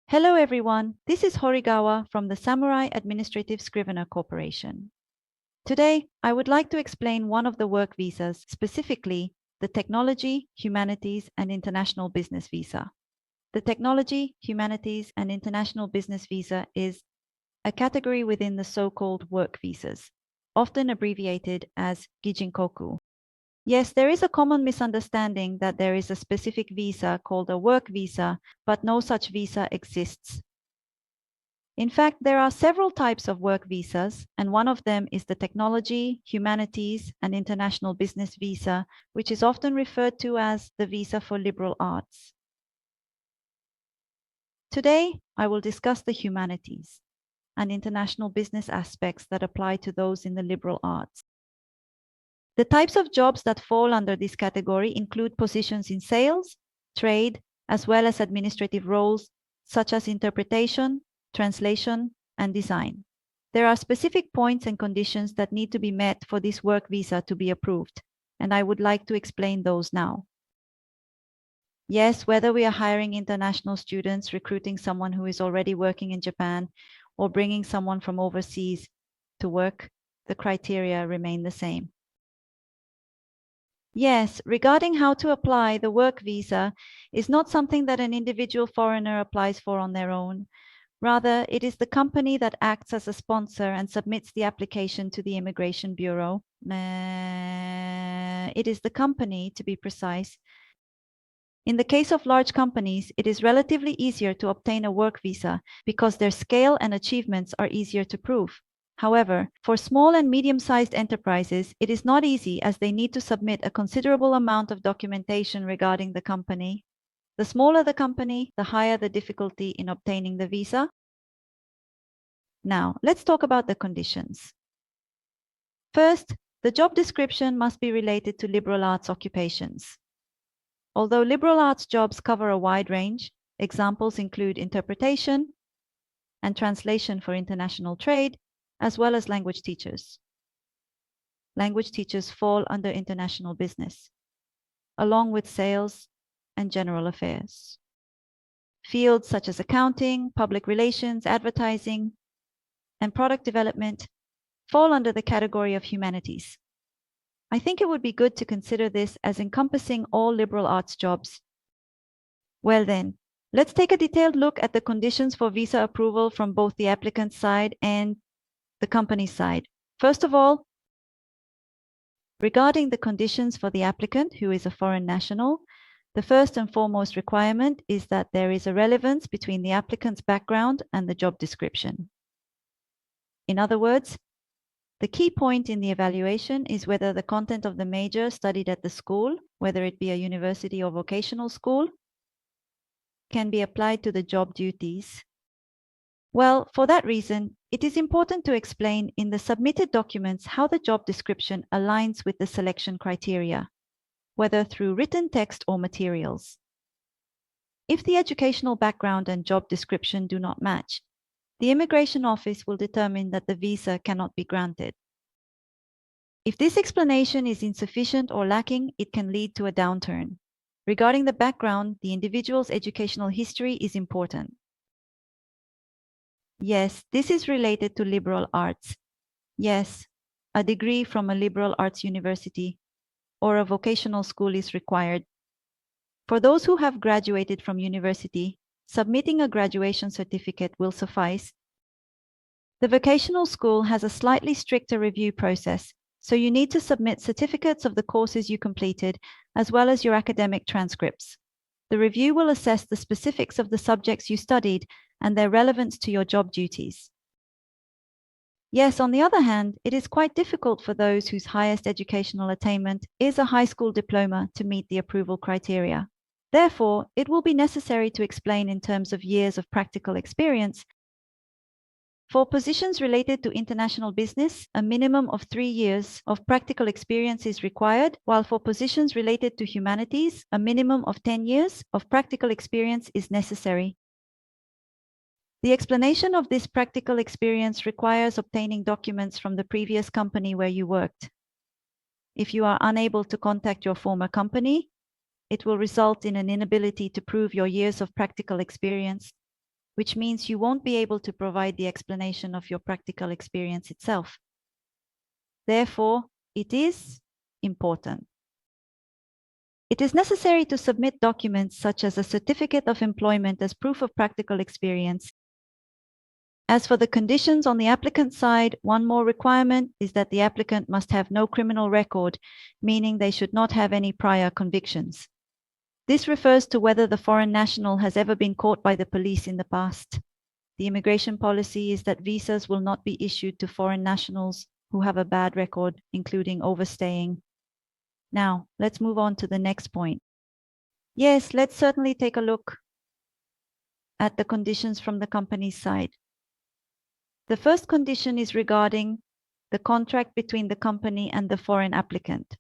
Hello everyone, this is Horigawa from the Samurai Administrative Scrivener Corporation. Today, I would like to explain one of the work visas, specifically the Technology, Humanities, and International Business Visa. The Technology, Humanities, and International Business Visa is a category within the so-called work visas, often abbreviated as Gijinkoku. Yes, there is a common misunderstanding that there is a specific visa called a work visa, but no such visa exists. In fact, there are several types of work visas, and one of them is the Technology, Humanities, and International Business Visa, which is often referred to as the Visa for Liberal Arts. Today, I will discuss the humanities and international business aspects that apply to those in the liberal arts. The types of jobs that fall under this category include positions in sales, trade, as well as administrative roles such as interpretation, translation, and design. There are specific points and conditions that need to be met for this work visa to be approved, and I would like to explain those now. Yes, whether we are hiring international students, recruiting someone who is already working in Japan, or bringing someone from overseas to work, the criteria remain the same. Yes, regarding how to apply, the work visa is not something that an individual foreigner applies for on their own. Rather, it is the company that acts as a sponsor and submits the application to the Immigration Bureau. It is the company, to be precise. In the case of large companies, it is relatively easier to obtain a work visa because their scale and achievements are easier to prove. However, for small and medium-sized enterprises, it is not easy as they need to submit a considerable amount of documentation regarding the company. The smaller the company, the higher the difficulty in obtaining the visa. Now, let's talk about the conditions. First, the job description must be related to liberal arts occupations. Although liberal arts jobs cover a wide range, examples include interpretation and translation for international trade, as well as language teachers. Language teachers fall under international business, along with sales and general affairs. Fields such as accounting, public relations, advertising, and product development fall under the category of humanities. I think it would be good to consider this as encompassing all liberal arts jobs. Well then, let's take a detailed look at the conditions for visa approval from both the applicant's side and the company's side. First of all, regarding the conditions for the applicant who is a foreign national, the first and foremost requirement is that there is a relevance between the applicant's background and the job description. In other words, the key point in the evaluation is whether the content of the major studied at the school, whether it be a university or vocational school, can be applied to the job duties. Well, for that reason, it is important to explain in the submitted documents how the job description aligns with the selection criteria, whether through written text or materials. If the educational background and job description do not match, the immigration office will determine that the visa cannot be granted. If this explanation is insufficient or lacking, it can lead to a downturn. Regarding the background, the individual's educational history is important. Yes, this is related to liberal arts. Yes, a degree from a liberal arts university or a vocational school is required. For those who have graduated from university, submitting a graduation certificate will suffice. The vocational school has a slightly stricter review process, so you need to submit certificates of the courses you completed, as well as your academic transcripts. The review will assess the specifics of the subjects you studied and their relevance to your job duties. Yes, on the other hand, it is quite difficult for those whose highest educational attainment is a high school diploma to meet the approval criteria. Therefore, it will be necessary to explain in terms of years of practical experience. For positions related to international business, a minimum of 3 years of practical experience is required, while for positions related to humanities, a minimum of 10 years of practical experience is necessary. The explanation of this practical experience requires obtaining documents from the previous company where you worked. If you are unable to contact your former company, it will result in an inability to prove your years of practical experience. which means you won't be able to provide the explanation of your practical experience itself. Therefore, it is important. It is necessary to submit documents such as a certificate of employment as proof of practical experience. As for the conditions on the applicant side, one more requirement is that the applicant must have no criminal record, meaning they should not have any prior convictions. This refers to whether the foreign national has ever been caught by the police in the past. The immigration policy is that visas will not be issued to foreign nationals who have a bad record, including overstaying. Now, let's move on to the next point. Yes, let's certainly take a look at the conditions from the company's side. The first condition is regarding the contract between the company and the foreign applicant.